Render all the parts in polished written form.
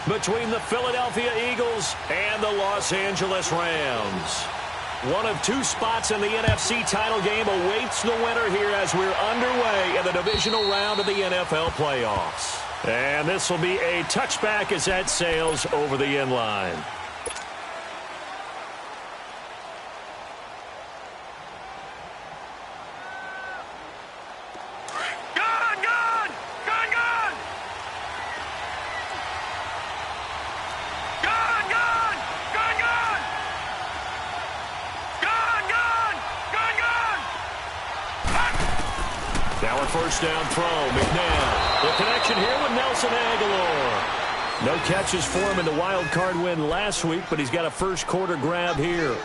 between the Philadelphia Eagles and the Los Angeles Rams. One of two spots in the NFC title game awaits the winner here as we're underway in the divisional round of the NFL playoffs. And this will be a touchback as that sails over the end line. Now a first down throw. McNabb. The connection here with Nelson Aguilar. No catches for him in the wild card win last week, but he's got a first quarter grab here.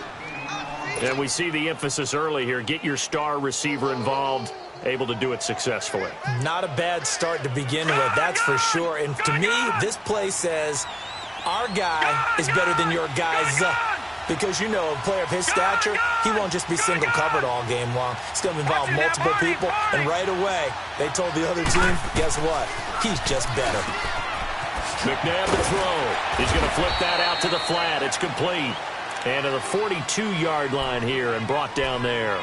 And we see the emphasis early here. Get your star receiver involved. Able to do it successfully. Not a bad start to begin with, that's for sure. And to me, this play says our guy is better than your guy's. Because, you know, a player of his stature, he won't just be single covered all game long. It's going to involve multiple people. And right away, they told the other team, guess what? He's just better. McNabb to throw. He's going to flip that out to the flat. It's complete. And to the 42-yard line here and brought down there.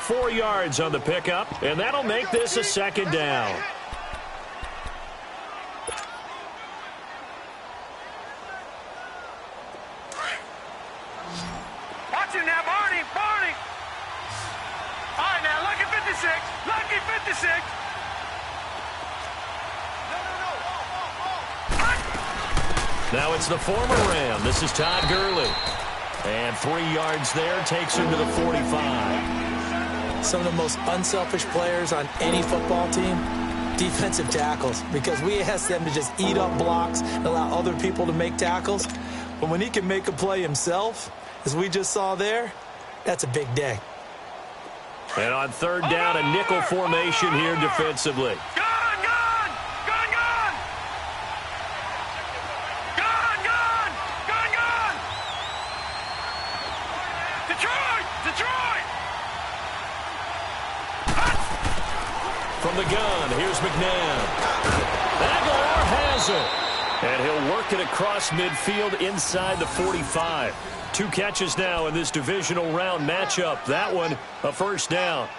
4 yards on the pickup, and that'll make this a second down. Watch him now, Barney. All right, now, lucky 56. Lucky 56. Now it's the former Ram. This is Todd Gurley. And 3 yards there takes him to the 45. Some of the most unselfish players on any football team, defensive tackles, because we ask them to just eat up blocks and allow other people to make tackles. But when he can make a play himself, as we just saw there, that's a big day. And on third down, a nickel formation here defensively. From the gun, here's McNabb. Aguilar has it. And he'll work it across midfield inside the 45. 2 catches now in this divisional round matchup. That one, a first down.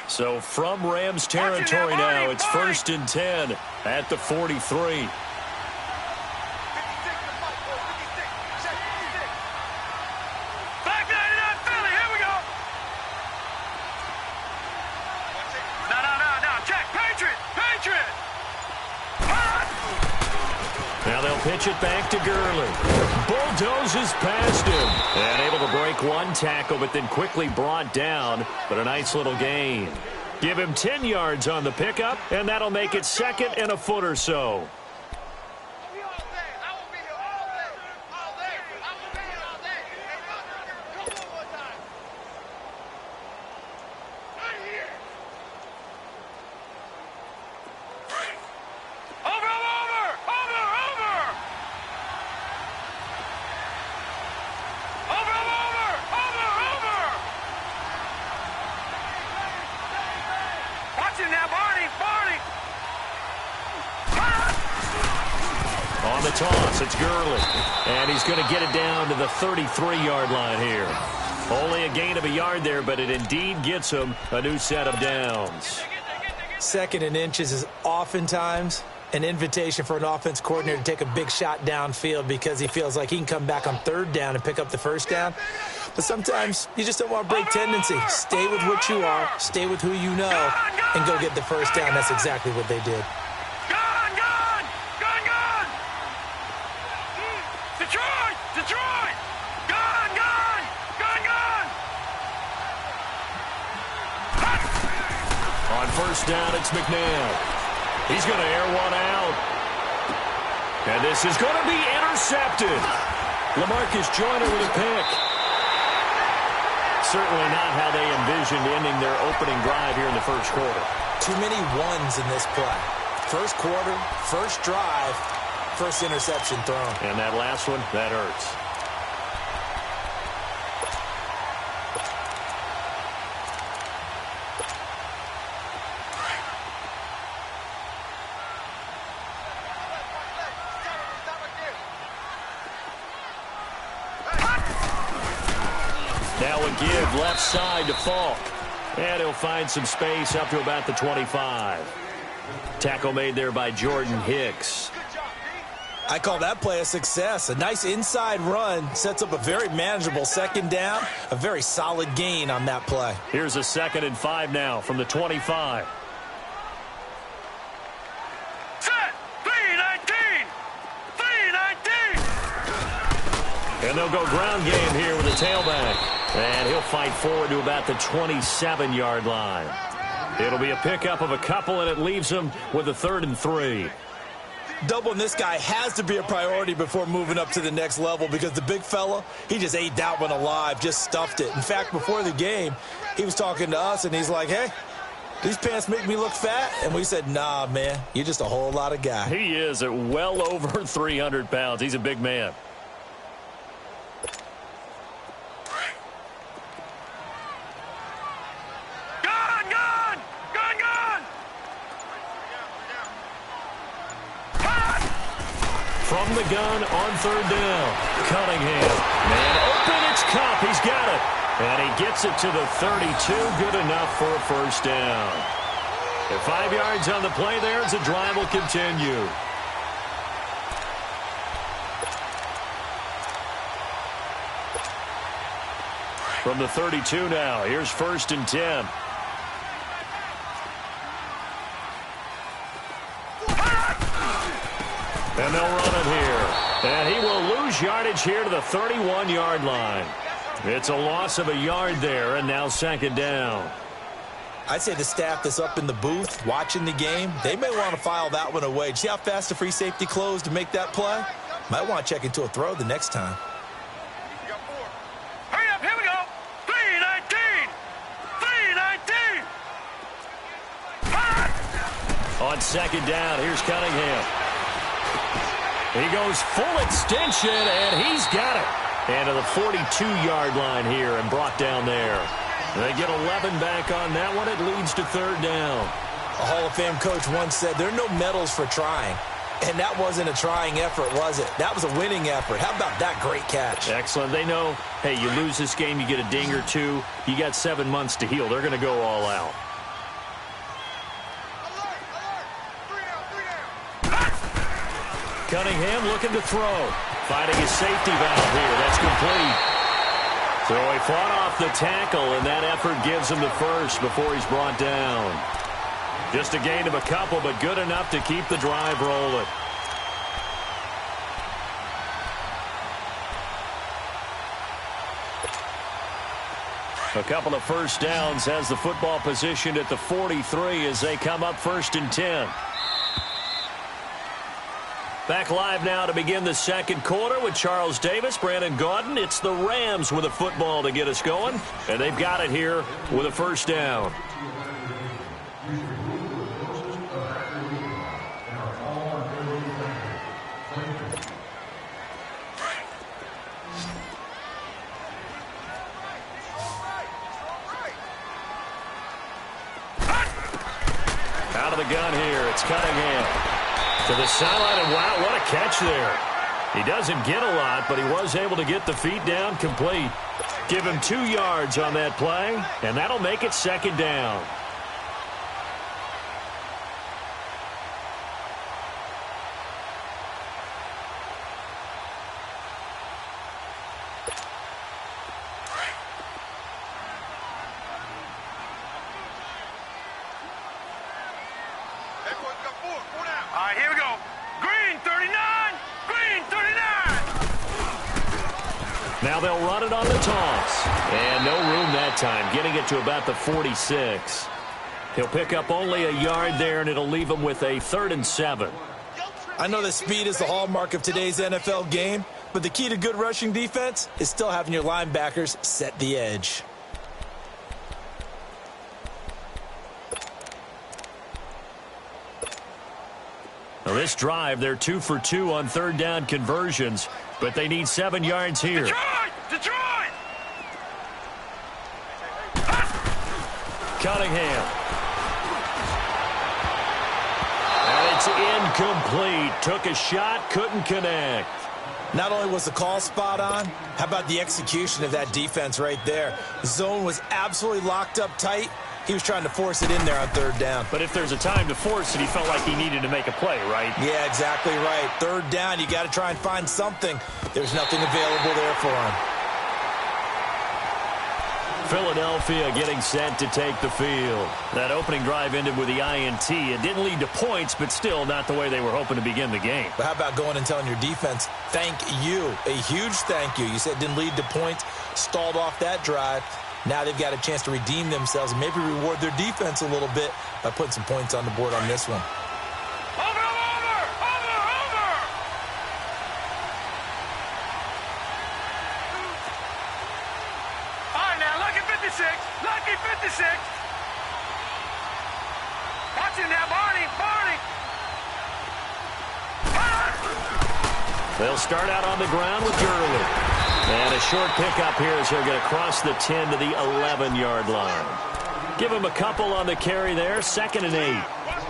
So from Rams territory now, it's 1st and 10 at the 43. Now they'll pitch it back to Gurley. Bulldozes past him. And able to break one tackle, but then quickly brought down. But a nice little gain. Give him 10 yards on the pickup, and that'll make it 2nd and a foot or so. On the toss, it's Gurley. And he's going to get it down to the 33-yard line here. Only a gain of a yard there, but it indeed gets him a new set of downs. 2nd and inches is oftentimes an invitation for an offense coordinator to take a big shot downfield because he feels like he can come back on 3rd down and pick up the first down. But sometimes you just don't want to break tendency. Stay with what you are, stay with who you know, and go get the first down. That's exactly what they did. Detroit! Gun! On first down, it's McNabb. He's going to air one out. And this is going to be intercepted. LaMarcus Joyner with a pick. Certainly not how they envisioned ending their opening drive here in the first quarter. Too many ones in this play. First quarter, first drive, first interception thrown. And that last one, that hurts. Now a give left side to Falk. And he'll find some space up to about the 25. Tackle made there by Jordan Hicks. I call that play a success. A nice inside run sets up a very manageable second down. A very solid gain on that play. Here's a 2nd and 5 now from the 25. Set. 3-19. 3-19. And they'll go ground game here with a tailback. And he'll fight forward to about the 27-yard line. It'll be a pickup of a couple, and it leaves him with a 3rd and 3. Doubling this guy has to be a priority before moving up to the next level because the big fella, he just ate that one alive, just stuffed it. In fact, before the game, he was talking to us, and he's like, hey, these pants make me look fat? And we said, nah, man, you're just a whole lot of guy. He is at well over 300 pounds. He's a big man. From the gun on 3rd down. Cunningham. Man open, it's Cup. He's got it. And he gets it to the 32. Good enough for a 1st down. And 5 yards on the play there as the drive will continue. From the 32 now. Here's 1st and 10. And they'll run it here. And he will lose yardage here to the 31-yard line. It's a loss of a yard there, and now 2nd down. I'd say the staff that's up in the booth watching the game, they may want to file that one away. See how fast the free safety closed to make that play? Might want to check into a throw the next time. Hurry up, here we go. 3-19. 3-19. On 2nd down, here's Cunningham. He goes full extension, and he's got it. And to the 42-yard line here and brought down there. They get 11 back on that one. It leads to 3rd down. A Hall of Fame coach once said there are no medals for trying. And that wasn't a trying effort, was it? That was a winning effort. How about that great catch? Excellent. They know, hey, you lose this game, you get a ding or two. You got 7 months to heal. They're going to go all out. Cunningham looking to throw. Finding his safety valve here. That's complete. So he fought off the tackle, and that effort gives him the 1st before he's brought down. Just a gain of a couple, but good enough to keep the drive rolling. A couple of 1st downs has the football positioned at the 43 as they come up 1st and 10. Back live now to begin the 2nd quarter with Charles Davis, Brandon Gaudin. It's the Rams with a football to get us going, and they've got it here with a 1st down. Out of the gun here, it's Cunningham. To the sideline, and wow, what a catch there. He doesn't get a lot, but he was able to get the feet down complete. Give him 2 yards on that play, and that'll make it 2nd down. All right, here we go. Green 39. Green 39. Now they'll run it on the toss. And no room that time, getting it to about the 46. He'll pick up only a yard there, and it'll leave him with a 3rd and 7. I know that speed is the hallmark of today's NFL game, but the key to good rushing defense is still having your linebackers set the edge. Now this drive, they're 2 for 2 on 3rd down conversions, but they need 7 yards here. Detroit! Cunningham. And it's incomplete. Took a shot, couldn't connect. Not only was the call spot on, how about the execution of that defense right there? The zone was absolutely locked up tight. He was trying to force it in there on third down. But if there's a time to force it, he felt like he needed to make a play, right? Yeah, exactly right. Third down, you got to try and find something. There's nothing available there for him. Philadelphia getting set to take the field. That opening drive ended with the INT. It didn't lead to points, but still not the way they were hoping to begin the game. But how about going and telling your defense, thank you, a huge thank you. You said it didn't lead to points, stalled off that drive. Now they've got a chance to redeem themselves and maybe reward their defense a little bit by putting some points on the board on this one. Lucky 56. Watch him now, Barney. They'll start out on the ground with Gurley. And a short pickup here as they're going to cross the 10 to the 11-yard line. Give him a couple on the carry there, 2nd and 8.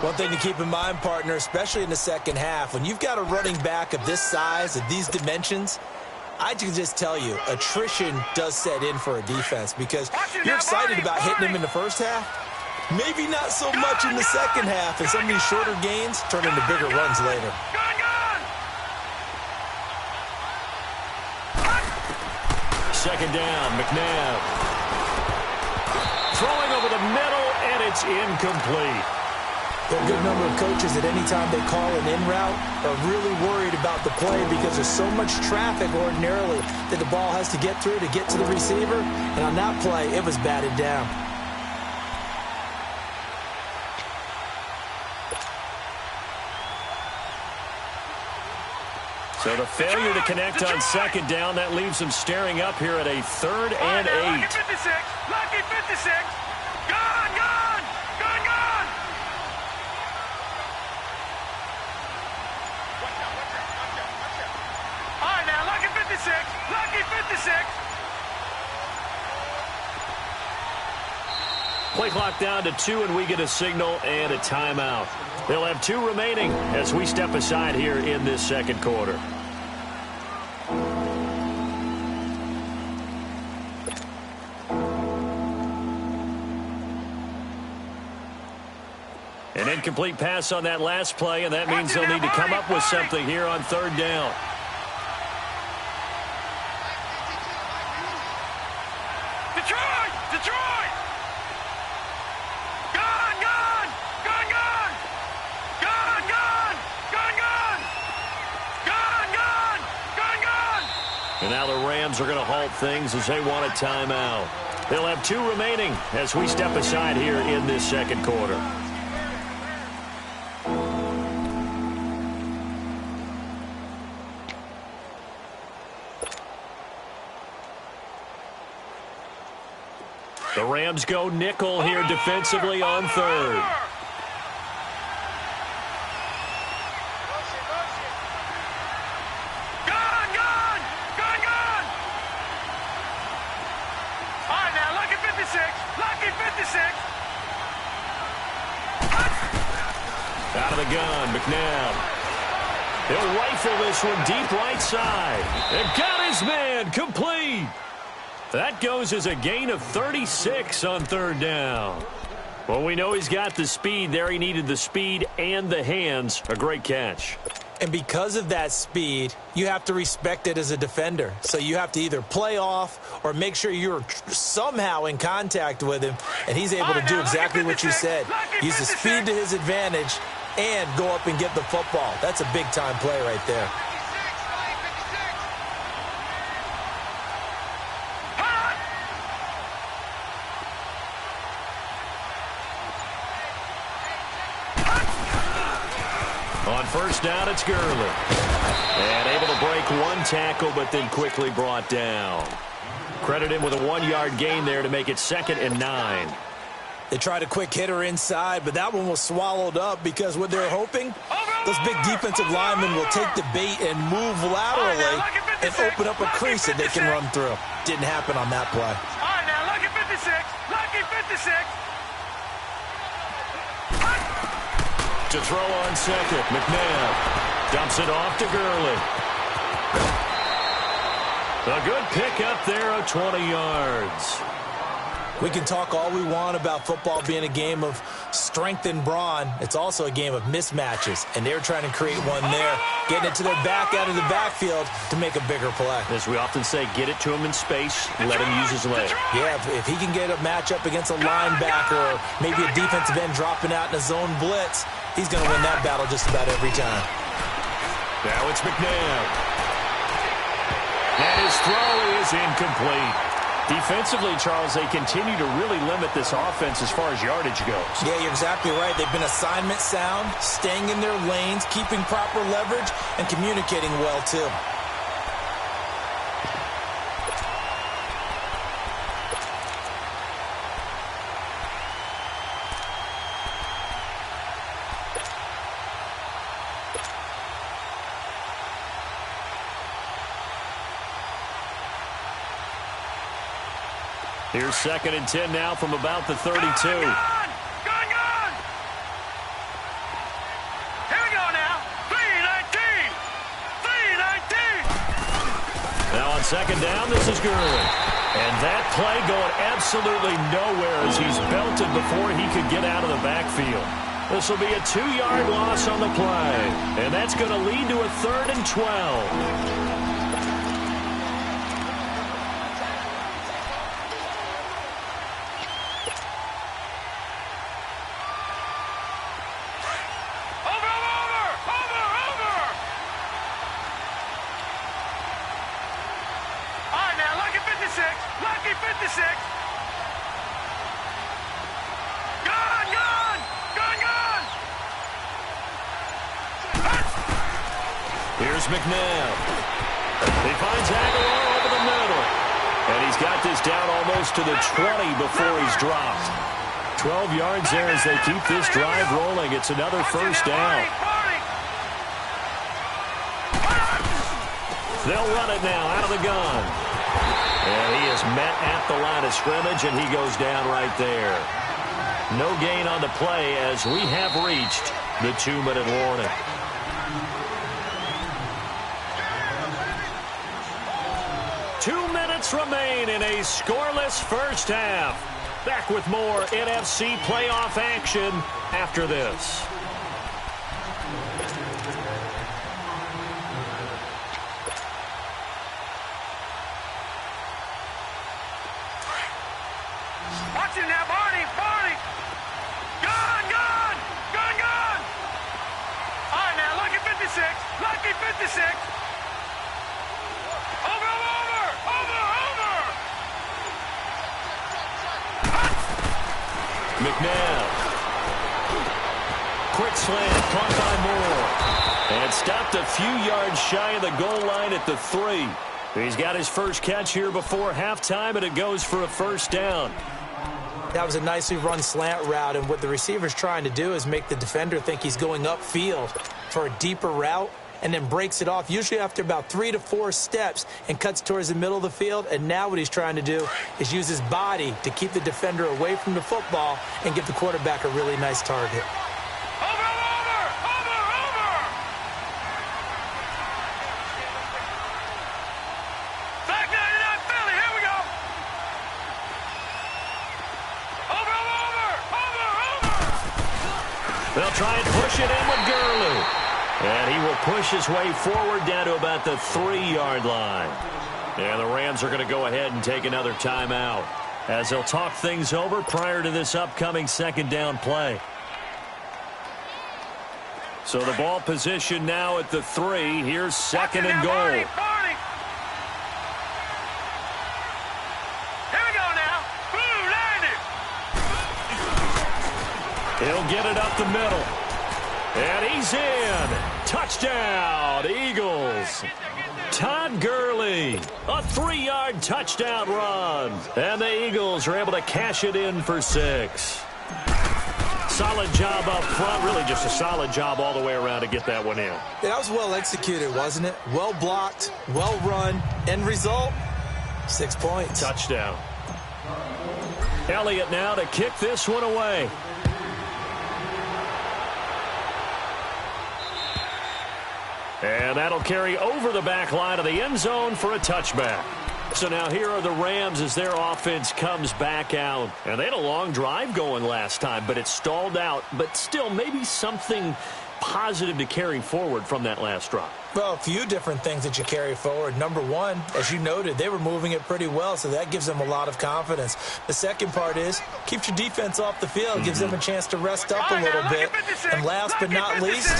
One thing to keep in mind, partner, especially in the second half, when you've got a running back of this size, of these dimensions, I can just tell you, attrition does set in for a defense because you're excited about hitting him in the first half. Maybe not so much in the second half, and some of these shorter gains turn into bigger runs later. Second down, McNabb. Throwing over the middle, and it's incomplete. There are a good number of coaches at any time they call an in route are really worried about the play because there's so much traffic ordinarily that the ball has to get through to get to the receiver. And on that play, it was batted down. So the failure to connect on second down, that leaves them staring up here at a 3rd and 8. Lucky 56. Gone. Lucky 56. Play clock down to 2, and we get a signal and a timeout. They'll have 2 remaining as we step aside here in this second quarter. An incomplete pass on that last play, and that means they'll need to come up with something here on third down. Detroit! Gone! And now the Rams are going to halt things as they want a timeout. They'll have 2 remaining as we step aside here in this second quarter. The Rams go nickel here defensively on third. Out of the gun, McNabb. He'll rifle this one deep right side. And got his man complete. That goes as a gain of 36 on third down. Well, we know he's got the speed there. He needed the speed and the hands. A great catch. And because of that speed, you have to respect it as a defender. So you have to either play off or make sure you're somehow in contact with him. And he's able to do exactly what you said. Use the speed to his advantage and go up and get the football. That's a big-time play right there. On first down, it's Gurley. And able to break one tackle, but then quickly brought down. Credit him with a 1-yard gain there to make it 2nd and 9. They tried a quick hitter inside, but that one was swallowed up because what they're hoping, those big defensive linemen will take the bait and move laterally and open up a crease that they can run through. Didn't happen on that play. All right, now, lucky 56. Lucky 56. To throw on second, McNabb dumps it off to Gurley. A good pickup there of 20 yards. We can talk all we want about football being a game of strength and brawn. It's also a game of mismatches, and they're trying to create one there, getting it to their back out of the backfield to make a bigger play. As we often say, get it to him in space, let him use his leg. Yeah, if he can get a matchup against a linebacker or maybe a defensive end dropping out in a zone blitz, he's going to win that battle just about every time. Now it's McNabb. And his throw is incomplete. Defensively, Charles, they continue to really limit this offense as far as yardage goes. Yeah, you're exactly right. They've been assignment sound, staying in their lanes, keeping proper leverage, and communicating well, too. Here's 2nd and 10 now from about the 32. Gone! Here we go now. 3-19. 3-19. Now on 2nd down, this is Gurley. And that play going absolutely nowhere as he's belted before he could get out of the backfield. This will be a 2-yard loss on the play. And that's going to lead to a 3rd and 12. Here's McNabb. He finds Aguilar over the middle. And he's got this down almost to the 20 before he's dropped. 12 yards there as they keep this drive rolling. It's another 1st down. They'll run it now out of the gun. And he is met at the line of scrimmage, and he goes down right there. No gain on the play as we have reached the 2-minute warning. Remain in a scoreless first half. Back with more NFC playoff action after this. Watch it now, Barney. Gone. All right, now, lucky 56. Over. McNabb. Quick slant, caught by Moore. And stopped a few yards shy of the goal line at the 3. He's got his first catch here before halftime, and it goes for a 1st down. That was a nicely run slant route, and what the receiver's trying to do is make the defender think he's going upfield for a deeper route, and then breaks it off, usually after about 3 to 4 steps, and cuts towards the middle of the field. And now what he's trying to do is use his body to keep the defender away from the football and give the quarterback a really nice target. Over. Back 99 Philly, here we go. Over. They'll try and push it in with Gurley. And he will push his way forward down to about the 3-yard line. And the Rams are going to go ahead and take another timeout as they'll talk things over prior to this upcoming 2nd down play. So the ball position now at the 3. Here's 2nd and goal. Barney. Here we go now. Blue, landed. He'll get it up the middle. And he's in. Touchdown, Eagles. Todd Gurley, a 3-yard touchdown run. And the Eagles are able to cash it in for 6. Solid job up front. Really just a solid job all the way around to get that one in. Yeah, that was well executed, wasn't it? Well blocked, well run. End result, 6 points. Touchdown. Elliott now to kick this one away. And that'll carry over the back line of the end zone for a touchback. So now here are the Rams as their offense comes back out. And they had a long drive going last time, but it stalled out. But still, maybe something positive to carry forward from that last drive. Well, a few different things that you carry forward. Number one, as you noted, they were moving it pretty well, so that gives them a lot of confidence. The second part is, keeps your defense off the field, gives them a chance to rest up a little bit. And last but not least,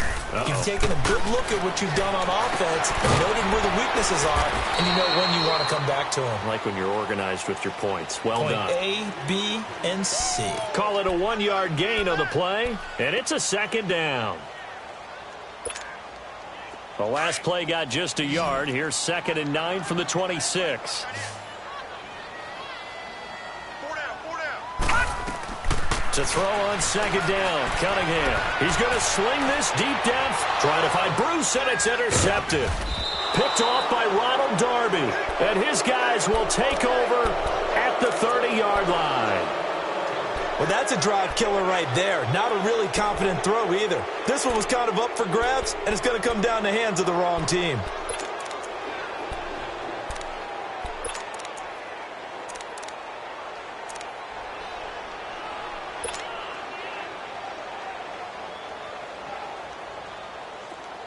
you've taken a good look at what you've done on offense, noted where the weaknesses are, and you know when you want to come back to them. Like when you're organized with your points. Well done. Point A, B, and C. Call it a 1-yard gain on the play, and it's a second down. The last play got just a yard. Here's 2nd and 9 from the 26. To throw on 2nd down, Cunningham. He's going to sling this deep down. Trying to find Bruce, and it's intercepted. Picked off by Ronald Darby. And his guys will take over at the 30-yard line. Well, that's a drive killer right there. Not a really confident throw either. This one was kind of up for grabs, and it's going to come down the hands of the wrong team.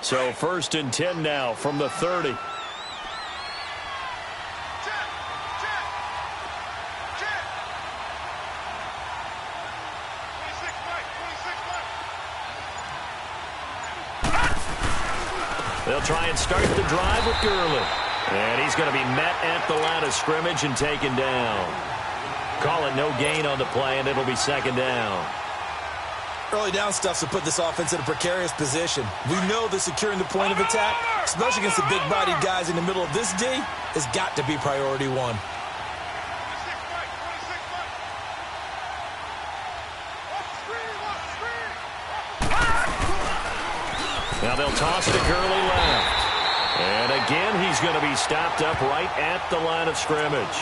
So 1st and 10 now from the 30. They'll try and start the drive with Gurley. And he's going to be met at the line of scrimmage and taken down. Call it no gain on the play, and it'll be 2nd down. Early down stuff to put this offense in a precarious position. We know that securing the point of attack, especially against the big-bodied guys in the middle of this D, has got to be priority one. Now they'll toss to Gurley left. And again, he's going to be stopped up right at the line of scrimmage.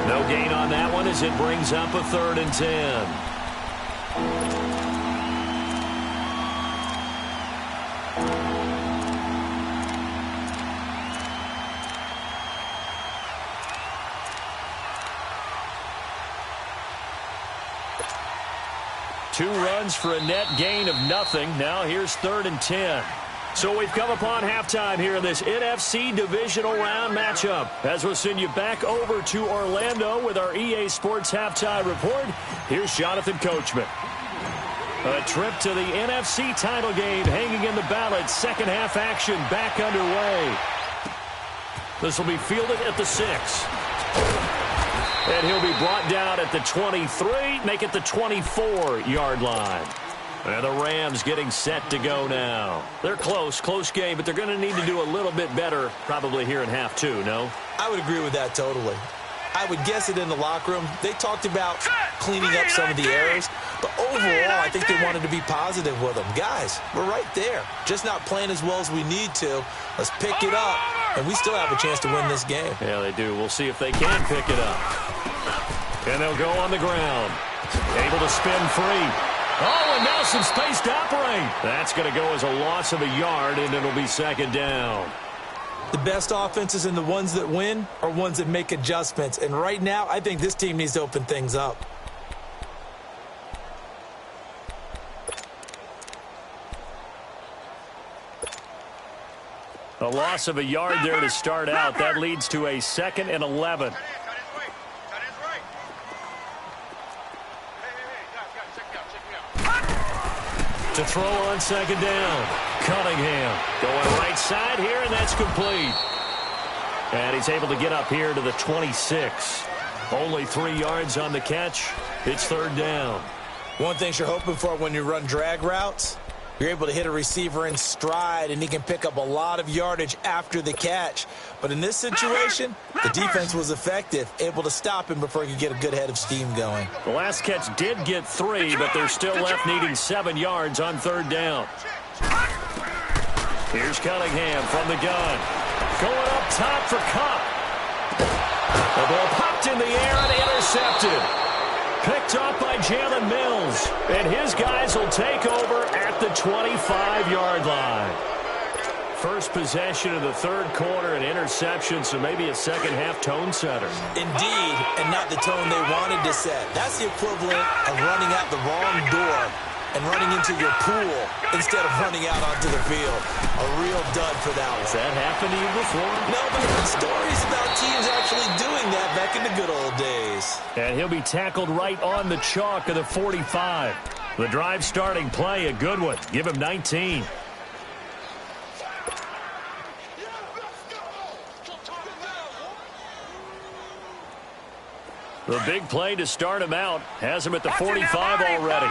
No gain on that one as it brings up a 3rd and 10. Two runs for a net gain of nothing. Now here's 3rd and 10. So we've come upon halftime here in this NFC divisional round matchup. As we'll send you back over to Orlando with our EA Sports halftime report, here's Jonathan Coachman. A trip to the NFC title game hanging in the balance. Second half action back underway. This will be fielded at the 6. And he'll be brought down at the 23, make it the 24-yard line. And the Rams getting set to go now. They're close game, but they're going to need to do a little bit better probably here in half 2, no? I would agree with that totally. I would guess it in the locker room. They talked about cleaning up some of the errors, but overall, I think they wanted to be positive with them. Guys, we're right there. Just not playing as well as we need to. Let's pick it up, and we still have a chance to win this game. Yeah, they do. We'll see if they can pick it up. And they'll go on the ground. Able to spin free. Oh, and now some space to operate. That's going to go as a loss of a yard, and it'll be 2nd down. The best offenses and the ones that win are ones that make adjustments. And right now, I think this team needs to open things up. A loss of a yard there to start out. That leads to a 2nd and 11. To throw on 2nd down. Cunningham going right side here, and that's complete. And he's able to get up here to the 26. Only 3 yards on the catch. It's 3rd down. One thing you're hoping for when you run drag routes, you're able to hit a receiver in stride, and he can pick up a lot of yardage after the catch. But in this situation, the defense was effective, able to stop him before he could get a good head of steam going. The last catch did get 3, but they're still left needing 7 yards on 3rd down. Here's Cunningham from the gun. Going up top for Cup. The ball popped in the air and intercepted. Picked up by Jalen Mills. And his guys will take over at the 25-yard line. First possession of the third quarter, an interception, so maybe a second-half tone setter. Indeed, and not the tone they wanted to set. That's the equivalent of running out the wrong door and running into your pool instead of running out onto the field. A real dud for that one. Has that happened to you before? No, but I've heard stories about teams actually doing that back in the good old days. And he'll be tackled right on the chalk of the 45. The drive starting play, a good one. Give him 19. The big play to start him out has him at the 45 already.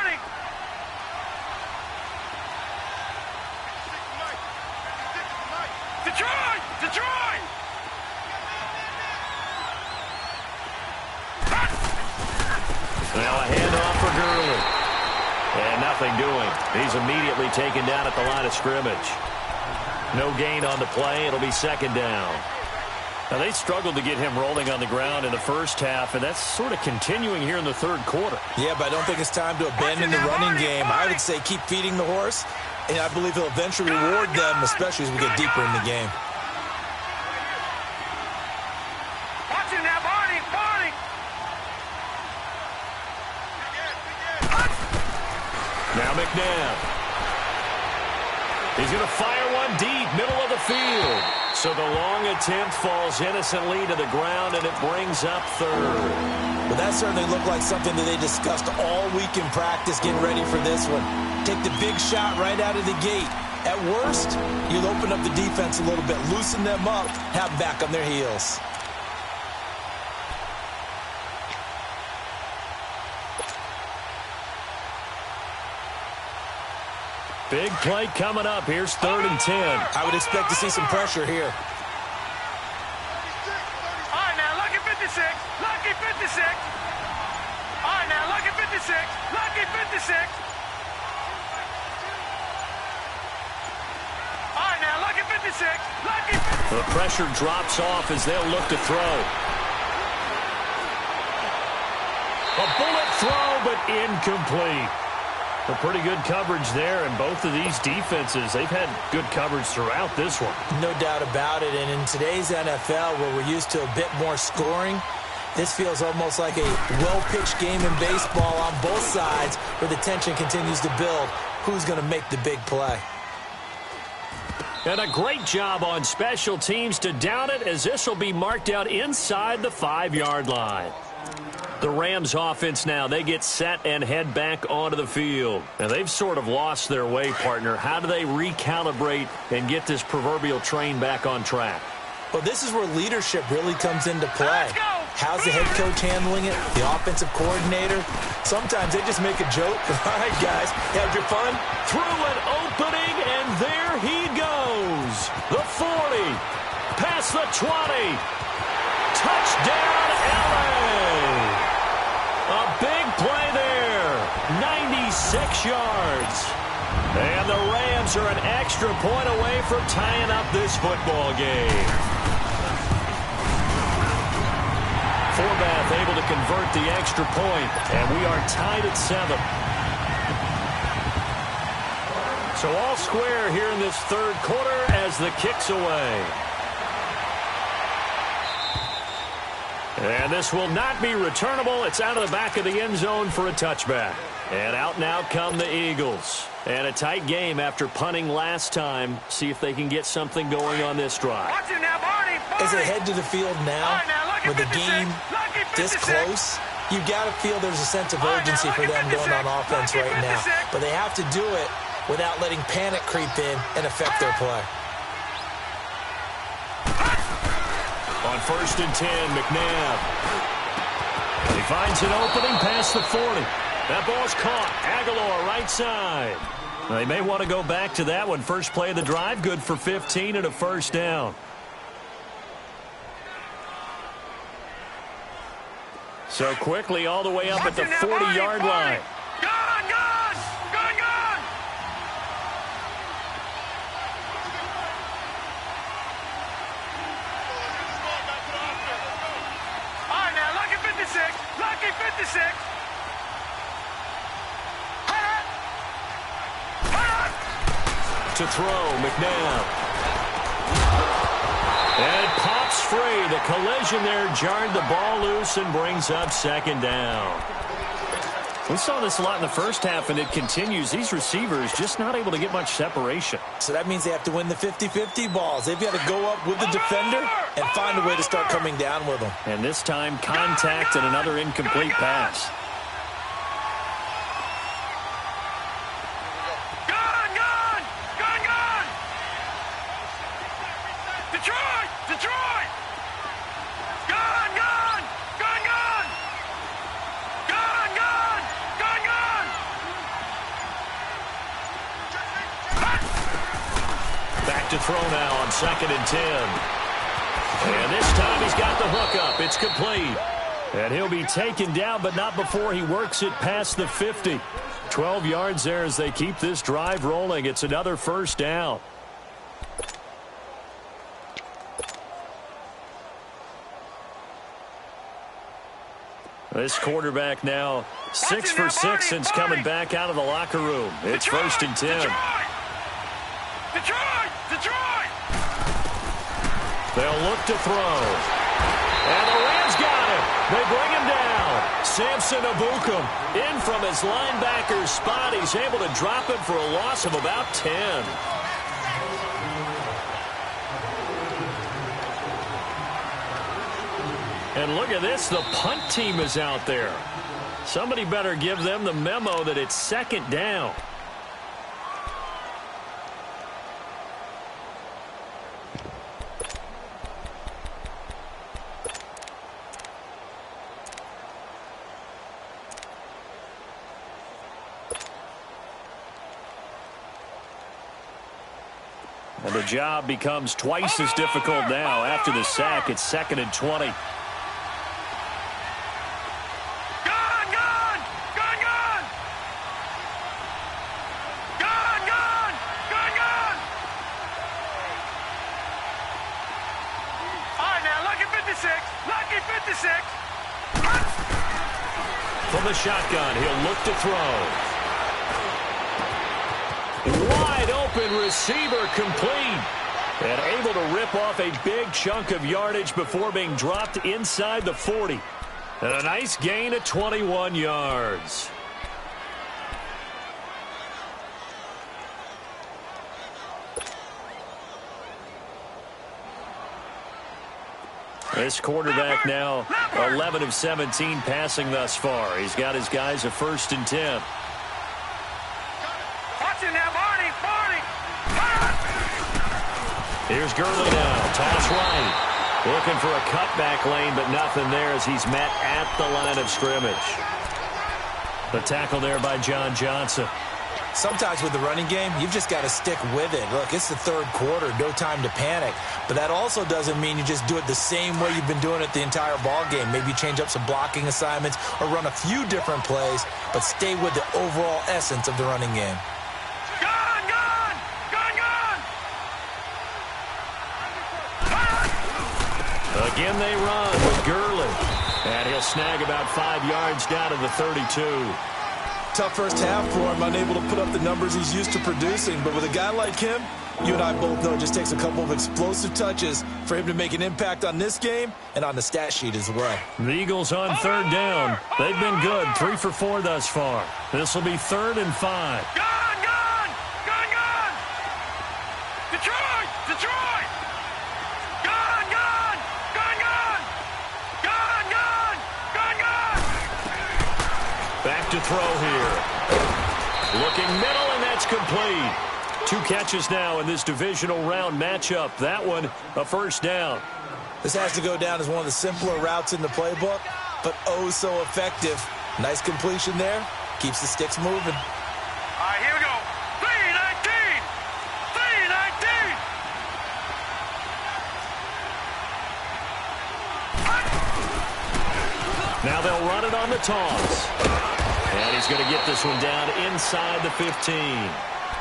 Detroit! Detroit! Now a handoff for Gurley. And nothing doing. He's immediately taken down at the line of scrimmage. No gain on the play. It'll be second down. Now, they struggled to get him rolling on the ground in the first half, and that's sort of continuing here in the third quarter. Yeah, but I don't think it's time to abandon the running game. I would say keep feeding the horse, and I believe he'll eventually reward them, especially as we get deeper in the game. Watching that, Barney! Barney! Now McNabb. He's going to fire one deep, middle of the field. So the long attempt falls innocently to the ground, and it brings up third. Well, that certainly looked like something that they discussed all week in practice getting ready for this one. Take the big shot right out of the gate. At worst, you'll open up the defense a little bit, loosen them up, have them back on their heels. Big play coming up. Here's 3rd and 10. I would expect to see some pressure here. All right, now, lucky 56. Lucky 56. All right, now, lucky 56. Lucky 56. All right, now, lucky 56. Lucky 56. The pressure drops off as they'll look to throw. A bullet throw, but incomplete. A pretty good coverage there, and both of these defenses, they've had good coverage throughout this one. No doubt about it, and in today's NFL, where we're used to a bit more scoring, this feels almost like a well-pitched game in baseball on both sides, where the tension continues to build. Who's going to make the big play? And a great job on special teams to down it, as this will be marked out inside the 5-yard line. The Rams offense now, they get set and head back onto the field. And they've sort of lost their way, partner. How do they recalibrate and get this proverbial train back on track? Well, this is where leadership really comes into play. How's the head coach handling it? The offensive coordinator? Sometimes they just make a joke. All right, guys, have your fun. Through an opening, and there he goes. The 40, past the 20. Touchdown, LA. A big play there, 96 yards. And the Rams are an extra point away from tying up this football game. Forbath able to convert the extra point, and we are tied at 7. So all square here in this third quarter as the kick's away. And this will not be returnable. It's out of the back of the end zone for a touchback. And out now come the Eagles. And a tight game after punting last time. See if they can get something going on this drive. As they head to the field now, with the game this close, you got to feel there's a sense of urgency for them going on offense right now. But they have to do it without letting panic creep in and affect their play. On 1st and 10, McNabb. He finds an opening past the 40. That ball's caught. Aguilar right side. They may want to go back to that one. First play of the drive, good for 15 and a first down. So quickly all the way up at the 40-yard line. Lucky 56. To throw, McNabb. And it pops free. The collision there jarred the ball loose and brings up second down. We saw this a lot in the first half, and it continues. These receivers just not able to get much separation. So that means they have to win the 50-50 balls. They've got to go up with the defender and find a way to start coming down with them. And this time, contact and another incomplete pass. To throw now on 2nd and 10. And this time he's got the hook up. It's complete. And he'll be taken down, but not before he works it past the 50. 12 yards there as they keep this drive rolling. It's another first down. This quarterback now 6 for 6 since coming back out of the locker room. It's 1st and 10. Detroit! They'll look to throw. And the Rams got him. They bring him down. Samson Abukum in from his linebacker spot. He's able to drop him for a loss of about 10. And look at this. The punt team is out there. Somebody better give them the memo that it's 2nd down. And the job becomes twice as difficult now after the sack. It's 2nd and 20. Gun! All right, now, lucky 56. Lucky 56. From the shotgun, he'll look to throw. Wide open receiver complete. And able to rip off a big chunk of yardage before being dropped inside the 40. And a nice gain of 21 yards. This quarterback now 11 of 17 passing thus far. He's got his guys a 1st and 10. Here's Gurley now. Toss right. Looking for a cutback lane, but nothing there as he's met at the line of scrimmage. The tackle there by John Johnson. Sometimes with the running game, you've just got to stick with it. Look, it's the 3rd quarter. No time to panic. But that also doesn't mean you just do it the same way you've been doing it the entire ball game. Maybe change up some blocking assignments or run a few different plays, but stay with the overall essence of the running game. Again, they run with Gurley. And he'll snag about 5 yards down to the 32. Tough first half for him, unable to put up the numbers he's used to producing. But with a guy like him, you and I both know it just takes a couple of explosive touches for him to make an impact on this game and on the stat sheet as well. The Eagles on 3rd down. They've been good, 3 for 4 thus far. This will be 3rd and 5. Back to throw here. Looking middle, and that's complete. 2 catches now in this divisional round matchup. That one, a 1st down. This has to go down as one of the simpler routes in the playbook, but oh so effective. Nice completion there. Keeps the sticks moving. All right, here we go. 3-19. 3-19. Now they'll run it on the toss. And he's going to get this one down inside the 15.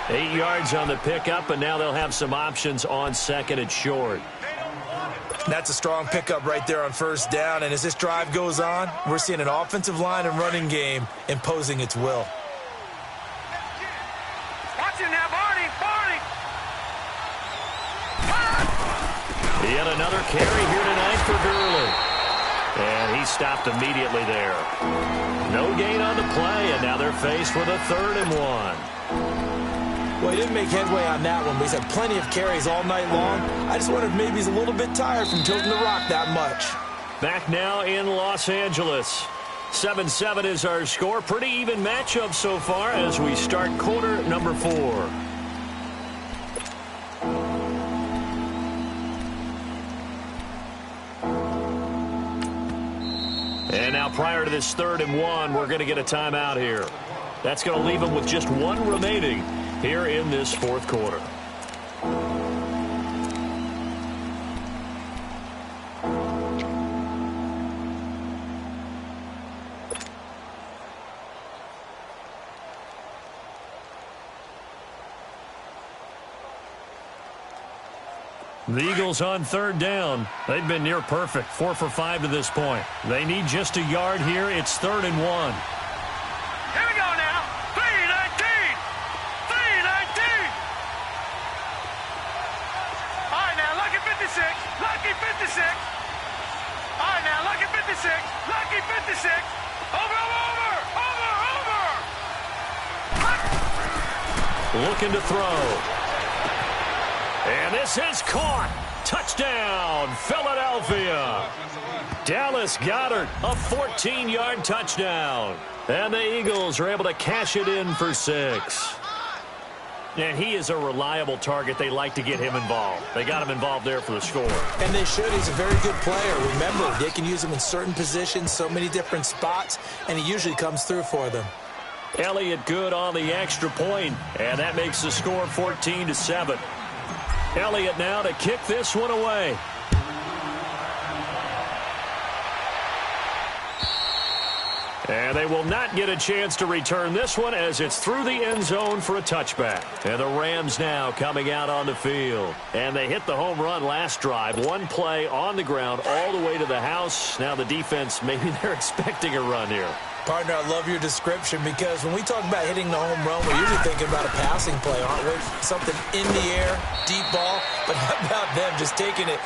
8 yards on the pickup, and now they'll have some options on 2nd and short. That's a strong pickup right there on 1st down, and as this drive goes on, we're seeing an offensive line and running game imposing its will. Watch him now, Barney. Yet Another carry here tonight for Gurley. And he stopped immediately there. No gain on the play, and now they're faced with a 3rd and 1. Well, he didn't make headway on that one, but he's had plenty of carries all night long. I just wondered if maybe he's a little bit tired from tilting the rock that much. Back now in Los Angeles. 7-7 is our score. Pretty even matchup so far as we start quarter number 4. And now prior to this 3rd and 1, we're going to get a timeout here. That's going to leave them with just 1 remaining here in this 4th quarter. The Eagles on 3rd down. They've been near perfect, 4 for 5 to this point. They need just a yard here. It's 3rd and 1. Here we go now. 3-19. 3-19. All right, now, lucky 56. Lucky 56. All right, now, lucky 56. Lucky 56. Over. Looking to throw. And this is caught. Touchdown, Philadelphia. Dallas Goedert, a 14-yard touchdown. And the Eagles are able to cash it in for 6. And he is a reliable target. They like to get him involved. They got him involved there for the score. And they should. He's a very good player. Remember, they can use him in certain positions, so many different spots, and he usually comes through for them. Elliott good on the extra point, and that makes the score 14-7. Elliott now to kick this one away. And they will not get a chance to return this one as it's through the end zone for a touchback. And the Rams now coming out on the field. And they hit the home run last drive. 1 play on the ground all the way to the house. Now the defense, maybe they're expecting a run here. Partner, I love your description because when we talk about hitting the home run, we're usually thinking about a passing play, aren't we? Something in the air, deep ball. But how about them just taking it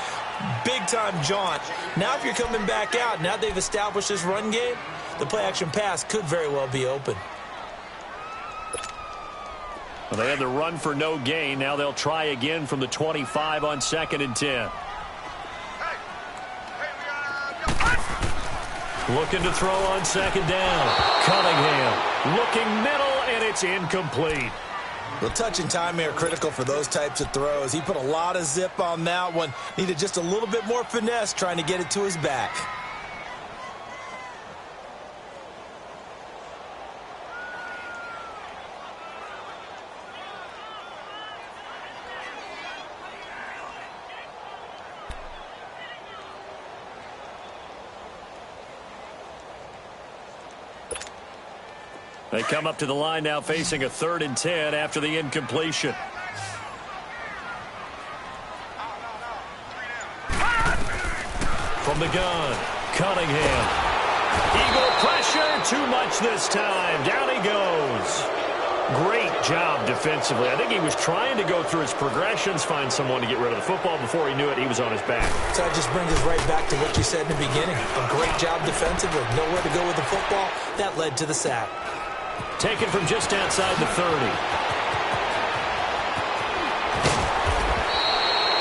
big-time jaunt? Now if you're coming back out, now they've established this run game, the play-action pass could very well be open. Well, they had the run for no gain. Now they'll try again from the 25 on 2nd and 10. Looking to throw on 2nd down. Cunningham looking middle, and it's incomplete. Well, touch and timing are critical for those types of throws. He put a lot of zip on that one. Needed just a little bit more finesse trying to get it to his back. They come up to the line now facing a 3rd and 10 after the incompletion. From the gun, Cunningham. Eagle pressure, too much this time. Down he goes. Great job defensively. I think he was trying to go through his progressions, find someone to get rid of the football. Before he knew it, he was on his back. So that just brings us right back to what you said in the beginning. A great job defensively. Nowhere to go with the football. That led to the sack. Taken from just outside the 30.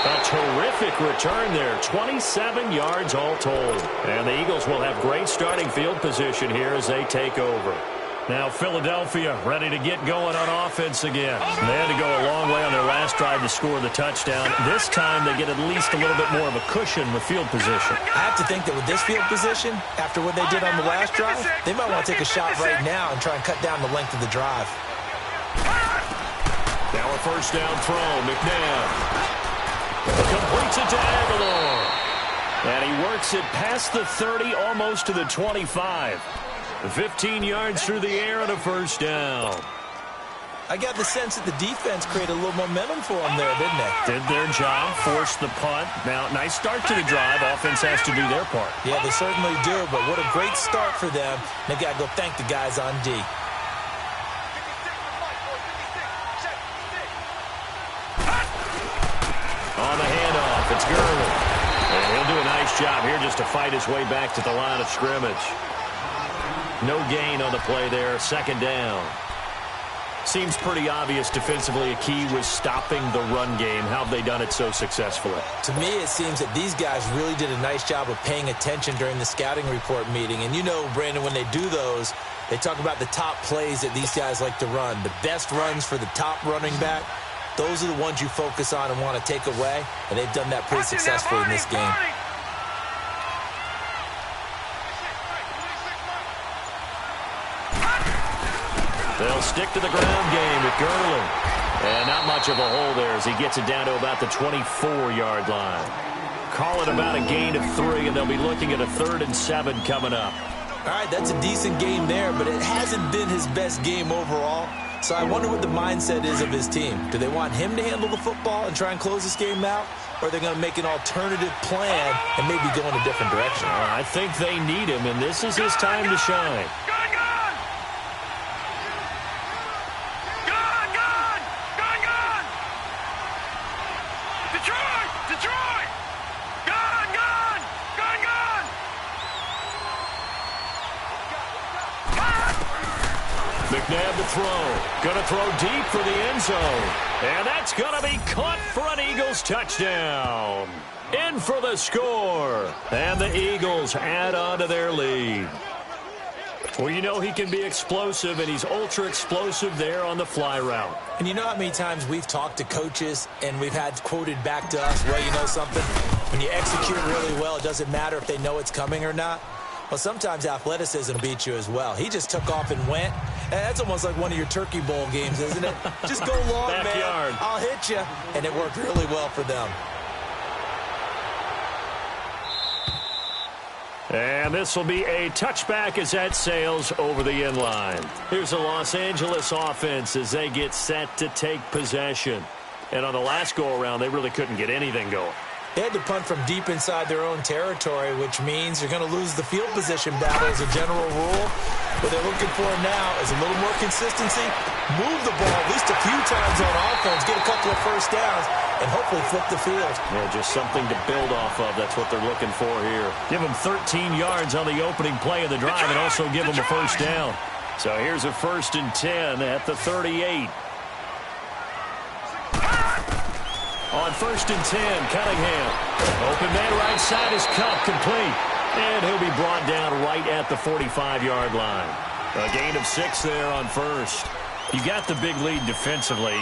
A terrific return there. 27 yards all told. And the Eagles will have great starting field position here as they take over. Now Philadelphia ready to get going on offense again. They had to go a long way on their last drive to score the touchdown. This time they get at least a little bit more of a cushion with field position. I have to think that with this field position, after what they did on the last drive, they might want to take a shot right now and try and cut down the length of the drive. Now a 1st down throw. McNabb completes it to Aguilar. And he works it past the 30, almost to the 25. 15 yards through the air and a 1st down. I got the sense that the defense created a little momentum for them there, didn't they? Did their job, forced the punt. Now, nice start to the drive. Offense has to do their part. Yeah, they certainly do, but what a great start for them. They got to go thank the guys on D. On the handoff, it's Gurley. His job here just to fight his way back to the line of scrimmage. No gain on the play there. Second down. Seems pretty obvious defensively a key was stopping the run game. How have they done it so successfully? To me, it seems that these guys really did a nice job of paying attention during the scouting report meeting. And you know, Brandon, when they do those, they talk about the top plays that these guys like to run. The best runs for the top running back, those are the ones you focus on and want to take away. And they've done that pretty successfully in this game. They'll stick to the ground game with Gurley. And not much of a hole there as he gets it down to about the 24-yard line. Call it about a gain of 3, and they'll be looking at a 3rd and 7 coming up. All right, that's a decent game there, but it hasn't been his best game overall. So I wonder what the mindset is of his team. Do they want him to handle the football and try and close this game out? Or are they going to make an alternative plan and maybe go in a different direction? I think they need him, and this is his time to shine. McNabb to throw. Going to throw deep for the end zone. And that's going to be caught for an Eagles touchdown. In for the score. And the Eagles add on to their lead. Well, you know he can be explosive, and he's ultra explosive there on the fly route. And you know how many times we've talked to coaches and we've had quoted back to us, well, you know something? When you execute really well, it doesn't matter if they know it's coming or not. Well, sometimes athleticism beats you as well. He just took off and went. And that's almost like one of your Turkey Bowl games, isn't it? Just go long, Backyard. man. I'll hit you. And it worked really well for them. And this will be a touchback as that sails over the end line. Here's the Los Angeles offense as they get set to take possession. And on the last go-around, they really couldn't get anything going. They had to punt from deep inside their own territory, which means you're going to lose the field position battle as a general rule. What they're looking for now is a little more consistency, move the ball at least a few times on offense, get a couple of first downs, and hopefully flip the field. Yeah, just something to build off of. That's what they're looking for here. Give them 13 yards on the opening play of the drive and also give them a first down. So here's a 1st and 10 at the 38. On 1st and 10, Cunningham. Open man right side is Cup, complete. And he'll be brought down right at the 45-yard line. A gain of 6 there on 1st. You got the big lead defensively,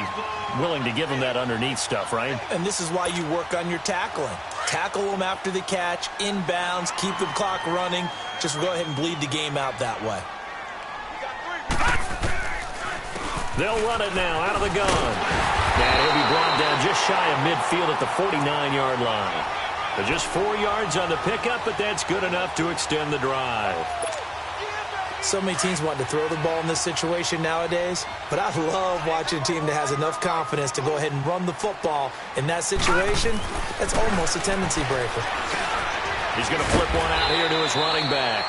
willing to give them that underneath stuff, right? And this is why you work on your tackling. Tackle them after the catch, inbounds, keep the clock running. Just go ahead and bleed the game out that way. They'll run it now out of the gun. And he'll be brought down just shy of midfield at the 49-yard line. But just 4 yards on the pickup, but that's good enough to extend the drive. So many teams want to throw the ball in this situation nowadays, but I love watching a team that has enough confidence to go ahead and run the football. In that situation, that's almost a tendency breaker. He's going to flip one out here to his running back.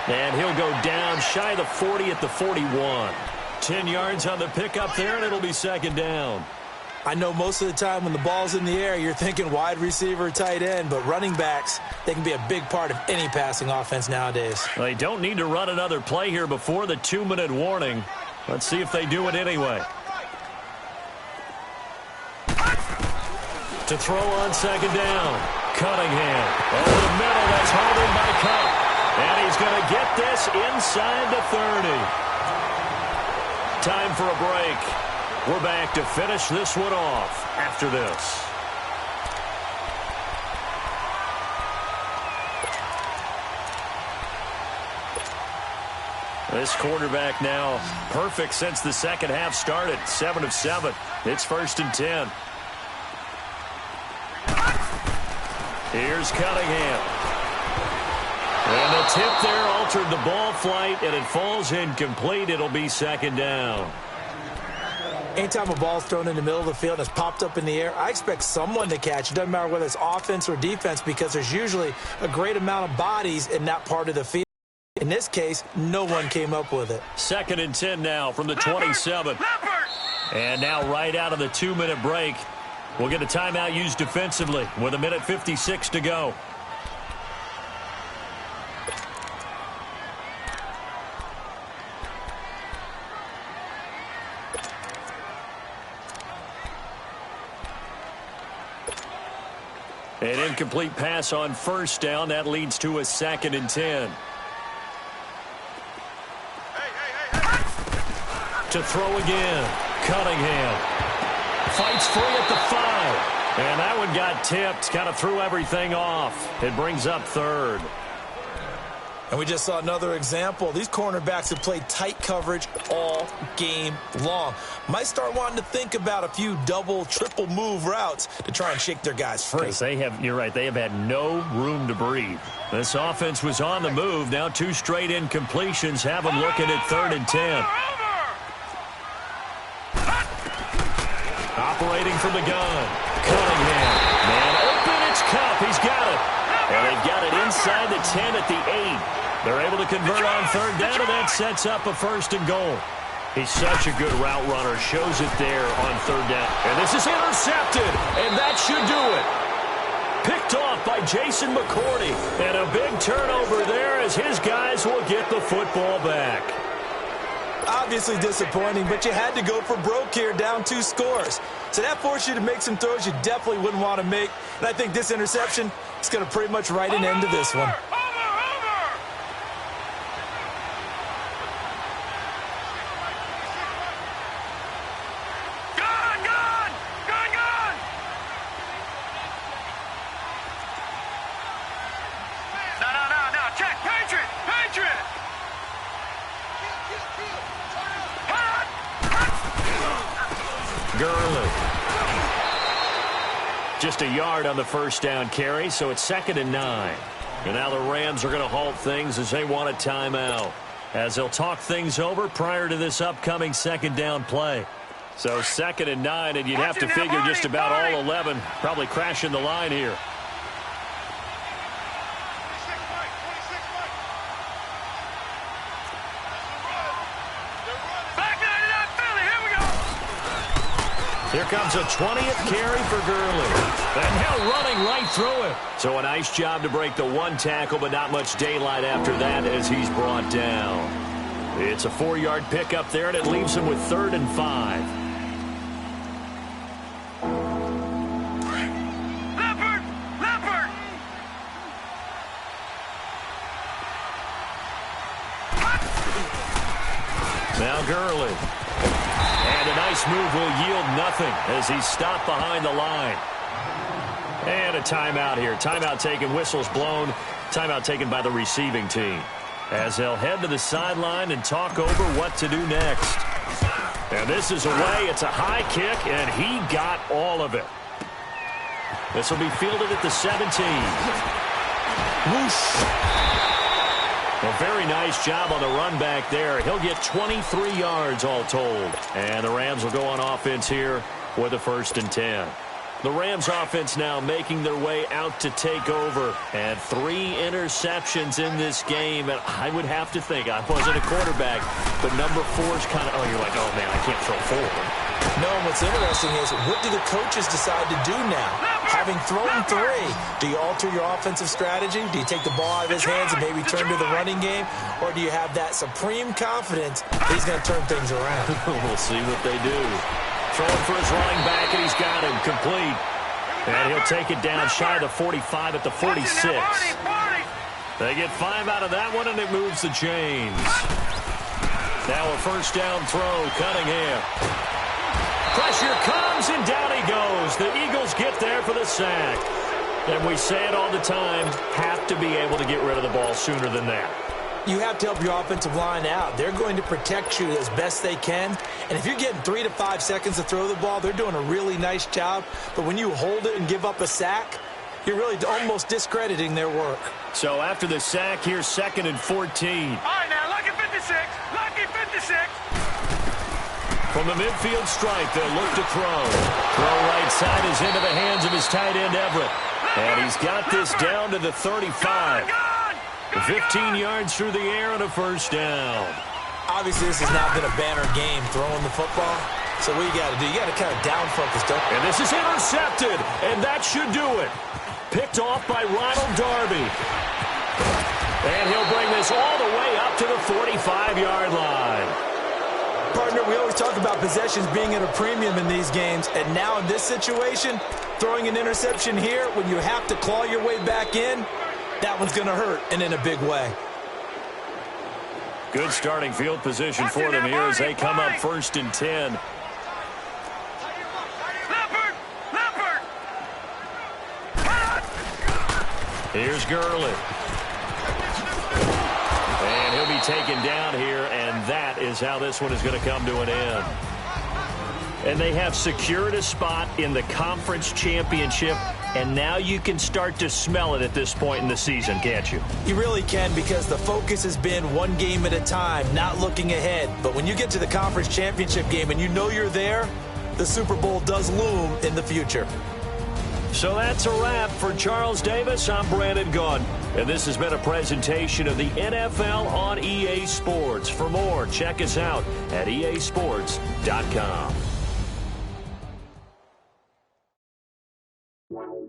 And he'll go down shy of the 40 at the 41. 10 yards on the pickup there, and it'll be 2nd down. I know most of the time when the ball's in the air, you're thinking wide receiver, tight end, but running backs, they can be a big part of any passing offense nowadays. They don't need to run another play here before the 2-minute warning. Let's see if they do it anyway. To throw on 2nd down, Cunningham. Over the middle, that's hauled in by Cup. And he's going to get this inside the 30. Time for a break. We're back to finish this one off after this. This quarterback now perfect since the second half started. 7 of 7. It's 1st and 10. Here's Cunningham. And the tip there altered the ball flight, and it falls incomplete. It'll be 2nd down. Anytime a ball's thrown in the middle of the field and it's popped up in the air, I expect someone to catch. It doesn't matter whether it's offense or defense because there's usually a great amount of bodies in that part of the field. In this case, no one came up with it. 2nd and 10 now from the 27. And now right out of the 2-minute break, we'll get a timeout used defensively with 1:56 to go. An incomplete pass on first down. That leads to a 2nd and 10. To throw again. Cunningham fights free at the 5. And that one got tipped. Kind of threw everything off. It brings up 3rd. And we just saw another example. These cornerbacks have played tight coverage all game long. Might start wanting to think about a few double, triple move routes to try and shake their guys free. You're right, they have had no room to breathe. This offense was on the move. Now 2 straight incompletions have them looking at 3rd and 10. Operating from the gun. Cunningham. Man open, it's Cup. He's got it. And they've got it inside the 10 at the 8. They're able to convert on 3rd down, and that sets up a 1st and goal. He's such a good route runner. Shows it there on 3rd down. And this is intercepted, and that should do it. Picked off by Jason McCourty. And a big turnover there as his guys will get the football back. Obviously disappointing, but you had to go for broke here, down 2 scores. So that forced you to make some throws you definitely wouldn't want to make. And I think this interception is going to pretty much write an end to this one. Just a yard on the 1st down carry, so it's 2nd and 9. And now the Rams are going to halt things as they want a timeout, as they'll talk things over prior to this upcoming 2nd down play. So 2nd and 9, and you'd have to figure just about all 11 probably crashing the line here. Here comes a 20th carry for Gurley. And now running right through it. So a nice job to break the 1 tackle, but not much daylight after that as he's brought down. It's a 4-yard pickup there, and it leaves him with 3rd and 5. Leopard! Now Gurley. And a nice move will yield nothing as he's stopped behind the line. And a timeout here. Timeout taken, whistles blown. Timeout taken by the receiving team, as they'll head to the sideline and talk over what to do next. And this is away. It's a high kick, and he got all of it. This will be fielded at the 17. Whoosh. A very nice job on the run back there. He'll get 23 yards all told. And the Rams will go on offense here with a 1st and 10. The Rams offense now making their way out to take over. And 3 interceptions in this game. And I would have to think, I wasn't a quarterback, but number 4's kind of, you're like, oh man, I can't throw 4. No, and what's interesting is, what do the coaches decide to do now? Having thrown 3, do you alter your offensive strategy? Do you take the ball out of his hands and maybe turn to the running game? Or do you have that supreme confidence that he's going to turn things around? We'll see what they do. Throwing for his running back, and he's got him complete. And he'll take it down shy of the 45 at the 46. They get 5 out of that one, and it moves the chains. Now a 1st down throw, Cunningham. Pressure comes, and down he goes. The Eagles get there for the sack. And we say it all the time, have to be able to get rid of the ball sooner than that. You have to help your offensive line out. They're going to protect you as best they can. And if you're getting 3 to 5 seconds to throw the ball, they're doing a really nice job. But when you hold it and give up a sack, you're really almost discrediting their work. So after the sack, here's 2nd and 14. All right, now, lucky 56. Lucky 56. From the midfield stripe, they'll look to throw. Throw right side is into the hands of his tight end, Everett. And he's got this down to the 35. 15 yards through the air and a 1st down. Obviously, this has not been a banner game throwing the football. So what you got to do, you got to kind of down focus, don't you? And this is intercepted, and that should do it. Picked off by Ronald Darby. And he'll bring this all the way up to the 45-yard line. Partner, Peter, we always talk about possessions being at a premium in these games, and now in this situation, throwing an interception here when you have to claw your way back in, that one's going to hurt, and in a big way. Good starting field position for them here as they come up 1st and 10. Here's Gurley. And he'll be taken down here, and that is how this one is going to come to an end. And they have secured a spot in the conference championship, and now you can start to smell it at this point in the season, can't you? You really can, because the focus has been one game at a time, not looking ahead. But when you get to the conference championship game and you know you're there, the Super Bowl does loom in the future. So that's a wrap for Charles Davis. I'm Brandon Gunn, and this has been a presentation of the NFL on EA Sports. For more, check us out at easports.com. Wow.